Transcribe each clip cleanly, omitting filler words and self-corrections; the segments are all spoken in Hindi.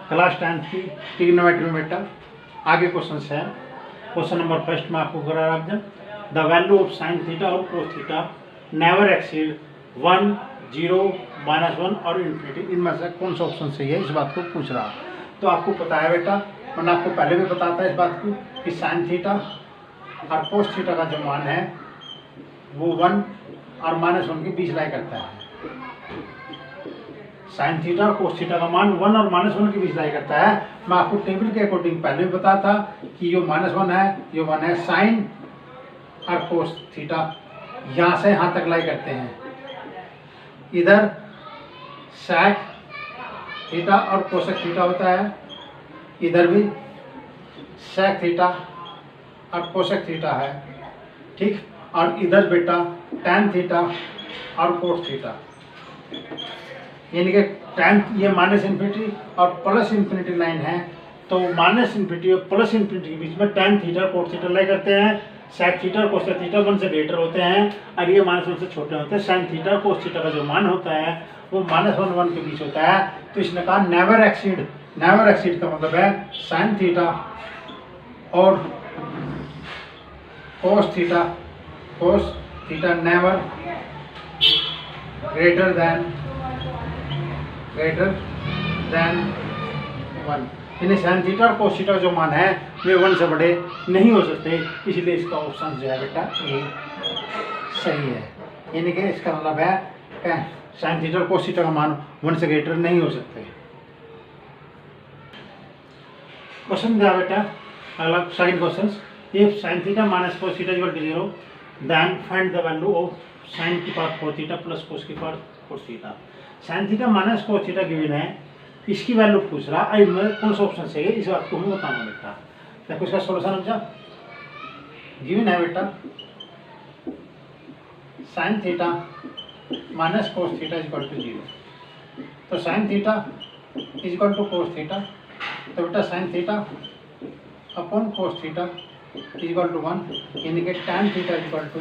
क्लास 10th की ट्रिग्नोमेट्री में बेटा आगे क्वेश्चन है। क्वेश्चन नंबर फर्स्ट में आपको करा रहा है the value of sine theta और कोस थीटा नेवर एक्सीड 1, 0, -1 और इन्फिनिटी, इनमें से कौन सा ऑप्शन सही है, इस बात को पूछ रहा। तो आपको पता है बेटा, मैंने आपको पहले भी बताता है इस बात को कि साइन थीटा और कोस थीटा का जो मान है वो 1 और -1 के बीच लाई करता है। साइन थीटा और कोस थीटा का मान 1 और -1 के बीच लाई करता है। मैं आपको टेबल के अकॉर्डिंग पहले भी बताया था कि ये -1 है, ये 1 है। साइन और कोस थीटा यहाँ से यहाँ तक लाई करते हैं। इधर sec थीटा और कोसेक थीटा होता है, इधर भी sec थीटा और कोसेक थीटा है, ठीक। और इधर बेटा tan थीटा और कोस थीटा, यानी कि tan ये -इन्फिनिटी और +इन्फिनिटी लाइन है, तो -इन्फिनिटी और +इन्फिनिटी के बीच में tan थीटा और कोस थीटा लाई करते हैं। sec थीटा और कोसेक थीटा 1 से ग्रेटर होते हैं और ये -1 से छोटे होते हैं। sin थीटा और कोस थीटा का जो मान होता है वो -1, 1 के बीच होता है। तो इसने कहा नेवर एक्सीड, नेवर एक्सीड का मतलब है sin थीटा और cos theta never greater than 1, यानी साइन थीटा और कोस थीटा जो मान है वे 1 से बड़े नहीं हो सकते, इसलिए इसका ऑप्शन जो है बेटा ए सही है। यानी कि इसका मतलब है साइन थीटा और कोस थीटा का मान 1 से ग्रेटर नहीं हो सकते। क्वेश्चन दिया बेटा अगला second question, if sine theta minus cos theta equal to 0 then find the value of sine की पावर 4 थीटा प्लस कोस की power cos theta. Sine theta minus cos theta given है, इसकी वैल्यू पूछ रहा। अब मैं कौन सा ऑप्शन सही है इस बात को हमें बताना बेटा। देखो इसका सोल्यूशन समझा, गिवन है बेटा sine theta minus cos theta equal to 0, तो sine theta equal to cos theta, तो बेटा sine theta upon cos theta equal to 1, यानी कि tan थीटा इक्वल टू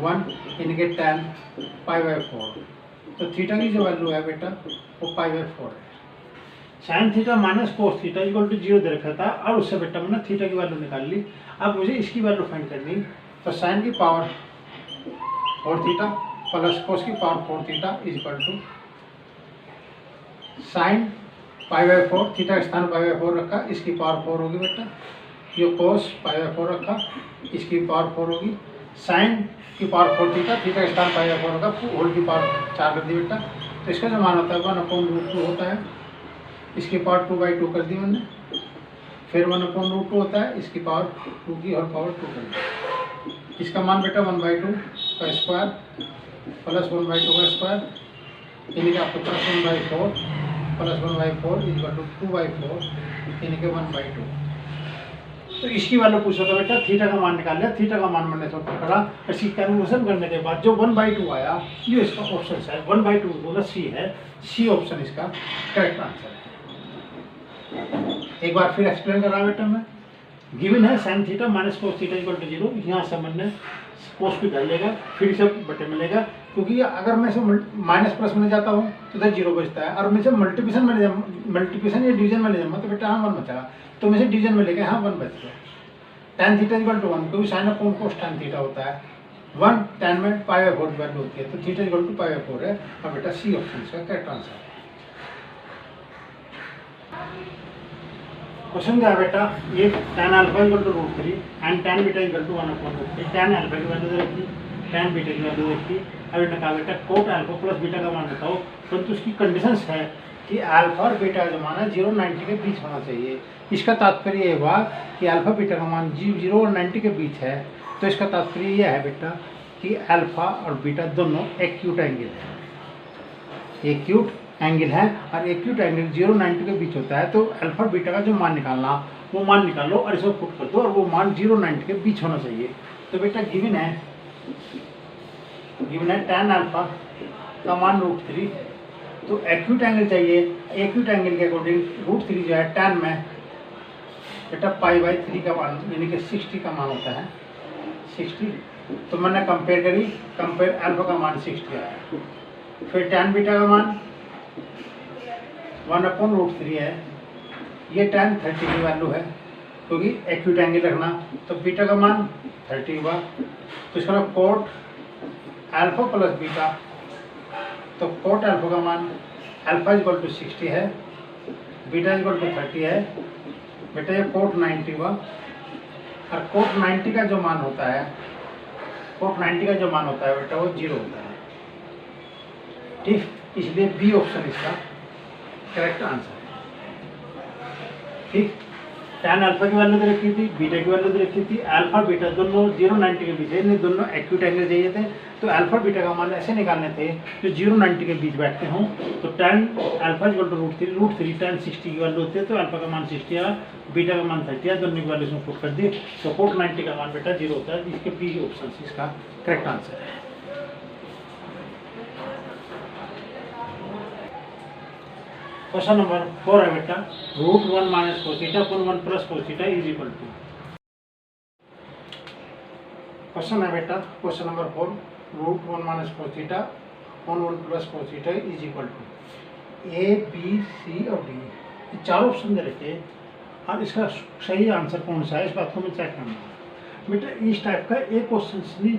1, यानी कि tan π/4। तो थीटा की जो वैल्यू है बेटा वो π/4 है। Sine theta minus cos theta equal to 0 दे रखा था और उससे बेटा मैंने थीटा की वैल्यू निकाल ली। अब मुझे इसकी वैल्यू फाइंड करनी, तो साइन की पावर 4 थीटा प्लस कोस की power 4 theta equal to sine π/4, theta का स्थान π/4 रखा, इसकी पावर 4 होगी बेटा। ये कोस π/4 रखा, इसकी पावर 4 होगी। साइन की पावर 4 थीटा, थीटा का स्थान π/4 रखा, होल की पावर 4 कर दी बेटा। तो इसका जो मान होता है 1/√2 होता है, इसकी पावर 2/2 कर दी मैंने। फिर 1/√2 होता है, इसकी पावर 2 की और पावर 2 कर दी। इसका मान बेटा 1/2 का स्क्वायर प्लस 1/2 का स्क्वायर, यानी कि आपके पास 1/4 प्लस 1/4 इक्वल टू 2/4, यानी कि 1/2। तो इसकी वैल्यू पूछा था बेटा, थीटा का मान निकाल लिया। थीटा का मान मैंने सॉल्व करा, इसकी कैलकुलेशन करने के बाद जो 1/2 आया, ये इसका ऑप्शन है। 1/2 बोला सी है, सी ऑप्शन इसका करेक्ट आंसर है। एक बार फिर एक्सप्लेन कर रहा बेटा मैं, गिवन है sine theta minus cos theta equal to 0, यहाँ से मैंने कोस भी डाल लेगा, फिर से बटे मिलेगा, क्योंकि अगर मैं इसे माइनस प्लस में जाता हूँ तो इधर 0 बचता है, और मैं इसे मल्टीप्लिकेशन या डिवीजन में ले जाऊँगा तो बेटा यहाँ 1 बचेगा। तो मैं इसे डिवीजन में लेके यहाँ 1 बच गया। tan थीटा इक्वल टू 1, क्योंकि साइन अपॉन कोस tan थीटा होता है 1, tan में π/4 की वैल्यू होती है, तो थीटा इक्वल टू π/4 है, और बेटा सी ऑप्शन इसका करेक्ट आंसर है। क्वेश्चन क्या है बेटा, ये tan alpha equal to √3 and tan beta equal to 1/√3। tan alpha की वैल्यू रखी, tan बीटा की वैल्यू रखी। अब इन्होंने कहा बेटा कोट अल्फा प्लस बीटा का मान बताओ, परंतु उसकी कंडीशंस है कि अल्फा और बीटा का जो मान है 0 और 90 के बीच होना चाहिए। इसका तात्पर्य ये हुआ कि अल्फा बीटा का मान 0 और 90 के बीच है, तो इसका तात्पर्य यह है बेटा कि अल्फा और बीटा दोनों एक्यूट एंगल है, एक्यूट एंगल है, और एक्यूट एंगल 0 90 के बीच होता है। तो अल्फा बीटा का जो मान निकालना, वो मान निकालो और इसको पुट कर दो, और वो मान 0 90 के बीच होना चाहिए। तो बेटा गिवन है tan अल्फा का मान √3, तो एक्यूट एंगल चाहिए। एक्यूट एंगल के अकॉर्डिंग √3 जो है tan में बेटा π/3 का मान, यानी कि 60 का मान होता है 60। तो मैंने कंपेयर करी, कंपेयर अल्फा का मान 60 आया। फिर tan बीटा का मान 1/√3 है, ये tan 30 की वैल्यू है क्योंकि एक्यूट एंगल रखना, तो बीटा का मान 30 हुआ। तो इसका कोट अल्फा प्लस बीटा, तो कोट अल्फा का मान अल्फा इक्वल टू 60 है, बीटा इक्वल टू 30 है। बेटा ये कोट 90 हुआ, और कोट 90 का जो मान होता है, कोट 90 का जो मान होता है बेटा वो 0 होता है। ठीक, इसलिए बी ऑप्शन इसका करेक्ट आंसर है। ठीक, tan अल्फा की वैल्यू दे रखी थी, बीटा की वैल्यू दे रखी थी, अल्फा बीटा दोनों 0 90 के बीच है, इन्हें दोनों एक्यूट एंगल चाहिए थे, तो अल्फा बीटा का मान ऐसे निकालने थे जो 0 90 के बीच बैठते हों। तो tan alpha equal to √3 tan 60 की वैल्यू होती है, तो अल्फा का मान 60 है, बीटा का मान 30 है, दोनों की वैल्यू इसमें पुट कर दी, तो कोट 90 का मान बेटा 0 होता है, जिसके बी ऑप्शन इसका करेक्ट आंसर है। क्वेश्चन नंबर 4 है बेटा, √1 minus cos theta upon 1 plus cos theta is equal to. Question है बेटा, question number 4, √1 minus cos theta upon 1 plus cos theta is equal to. A B C और डी, ये चार ऑप्शन दे रखे हैं, और इसका सही आंसर कौन सा है इस बात को मैं चेक करना है। बेटा इस टाइप का एक क्वेश्चन नहीं,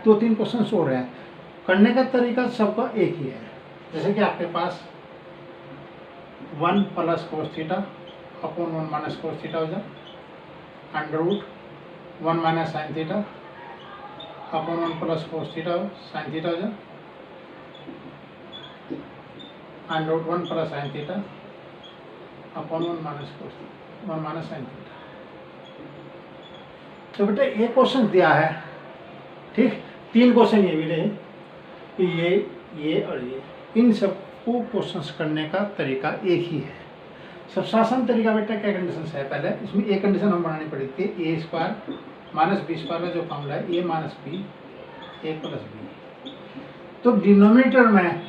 2-3 क्वेश्चन हो रहे हैं, करने का तरीका सबका एक ही है। जैसे कि आपके पास 1 plus cos theta upon 1 minus cos theta हो जाए, √1 minus sign theta upon 1 plus cos theta sine theta हो जाए, √1 plus sign theta upon 1 minus sign theta. तो बेटा एक क्वेश्चन दिया है, ठीक, 3 क्वेश्चन ये भी रहे कि ये और ये, इन सब को क्वेश्चंस करने का तरीका एक ही है। सबसे आसान तरीका बेटा क्या कंडीशन है, पहले इसमें एक कंडीशन हम बनानी पड़ी थी, a² माइनस b² का जो फॉर्मूला है a minus b a plus b। तो डिनोमिनेटर में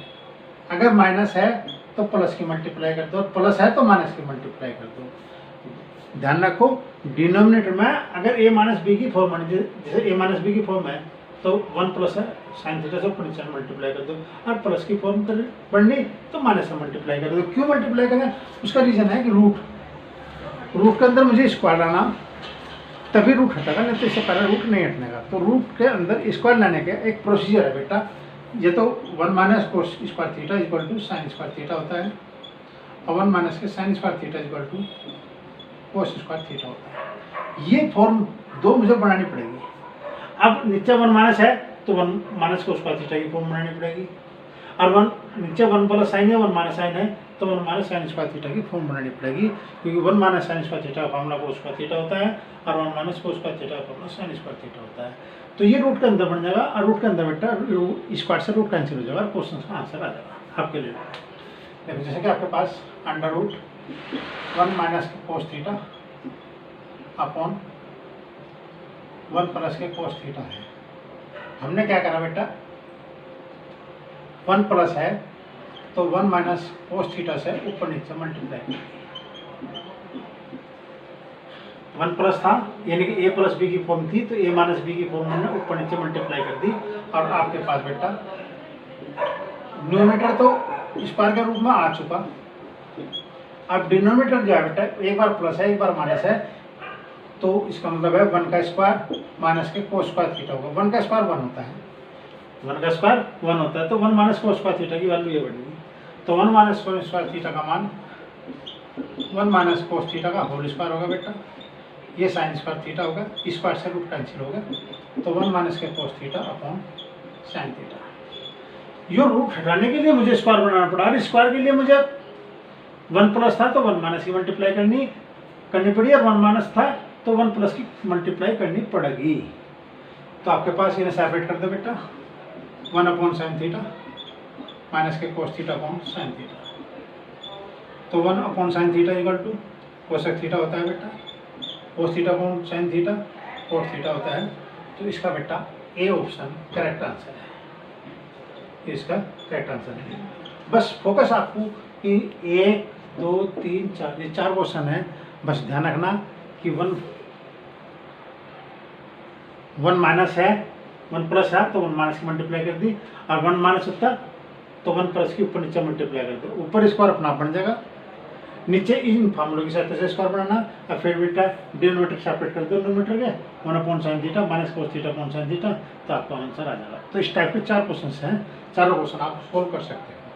अगर माइनस है तो प्लस की मल्टीप्लाई कर दो, और प्लस है तो माइनस की मल्टीप्लाई कर दो। ध्यान रखो, डिनोमिनेटर में अगर a माइनस b की फॉर्म बनी, जैसे a माइनस b की फॉर्म है तो 1 प्लस है साइन थीटा से ऊपर नीचे मल्टीप्लाई कर दो, और प्लस की फॉर्म बढ़नी तो माइनस से मल्टीप्लाई कर दो। क्यों मल्टीप्लाई करें, उसका रीजन है कि रूट के अंदर मुझे स्क्वायर लाना, तभी रूट हटेगा, नहीं तो इससे पहले रूट नहीं हटने का। तो रूट के अंदर स्क्वायर लाने का एक प्रोसीजर है बेटा, ये तो 1 minus cos square theta equal to sine square theta होता है, और 1 माइनस के sine square theta equal to cos square theta होता है। ये फॉर्म 2 मुझे बनानी पड़ेगी। अब नीचे 1 माइनस है तो 1 माइनस cos स्क्वायर थीटा की फॉर्म बनानी पड़ेगी, और नीचे 1 प्लस साइन है 1 माइनस साइन है तो 1 माइनस साइन स्क्वायर थीटा की फॉर्म बनानी पड़ेगी, क्योंकि 1 माइनस साइन स्क्वायर थीटा का फॉर्मूला cos स्क्वायर थीटा होता है, और 1 माइनस cos स्क्वायर थीटा का फॉर्मूला साइन स्क्वायर थीटा होता है। तो ये रूट के अंदर बन जाएगा, और रूट के अंदर बेटा स्क्वायर से रूट कैंसिल हो जाएगा, और क्वेश्चन का आंसर आ जाएगा आपके लिए। देखो जैसे कि आपके पास √1 minus cos theta upon 1 plus के cos थीटा है। हमने क्या करा बेटा, 1 प्लस है तो 1 माइनस cos थीटा से ऊपर नीचे मल्टीप्लाई, 1 प्लस था यानी कि a प्लस b की फॉर्म थी, तो a माइनस b की फॉर्म हमने ऊपर नीचे मल्टीप्लाई कर दी, और आपके पास बेटा न्यूमरेटर तो स्क्वायर के रूप में आ चुका। अब डिनोमिनेटर जो है बेटा, एक बार प्लस है एक बार माइनस है, तो इसका मतलब है 1 का स्क्वायर माइनस के cos स्क्वायर थीटा होगा। 1 का स्क्वायर 1 होता है, 1 का स्क्वायर 1 होता है, तो 1 माइनस cos स्क्वायर थीटा की वैल्यू ये बढ़ेगी। तो 1 माइनस cos स्क्वायर थीटा का मान 1 माइनस cos थीटा का होल स्क्वायर होगा बेटा, ये साइन स्क्वायर थीटा होगा, स्क्वायर से रूट कैंसिल होगा, तो 1 माइनस के cos theta upon sine theta. ये रूट हटाने के लिए मुझे स्क्वायर बनाना पड़ा, और स्क्वायर के लिए मुझे 1 प्लस था तो 1 माइनस की मल्टीप्लाई करनी पड़ी, और 1 माइनस था तो 1 प्लस की मल्टीप्लाई करनी पड़ेगी। तो आपके पास इन्हें सेपरेट कर दो बेटा, 1 अपॉन साइन थीटा माइनस के cos theta upon sine theta, तो 1 upon sine theta equal to cosec theta होता है बेटा, cos theta upon sine theta cos theta होता है। तो इसका बेटा ए ऑप्शन करेक्ट आंसर है, इसका करेक्ट आंसर है। बस फोकस आपको कि 1 2 3 4 ये 4 क्वेश्चन है, बस ध्यान रखना कि 1 माइनस है 1 प्लस है तो 1 माइनस की मल्टीप्लाई कर दी, और 1 माइनस होता तो 1 प्लस की ऊपर नीचे मल्टीप्लाई कर दो, ऊपर स्क्वायर अपना बन जाएगा, नीचे इन फार्मूलों की सहायता से स्क्वायर बनाना और फिर बेटा डिनोमीटर सेपरेट कर दो डिनोमीटर के 1/sin theta minus cos theta upon sin theta, तो आपका आंसर आ जाएगा। तो इस टाइप के 4 क्वेश्चन हैं, चारों क्वेश्चन आप सोल्व कर सकते हो।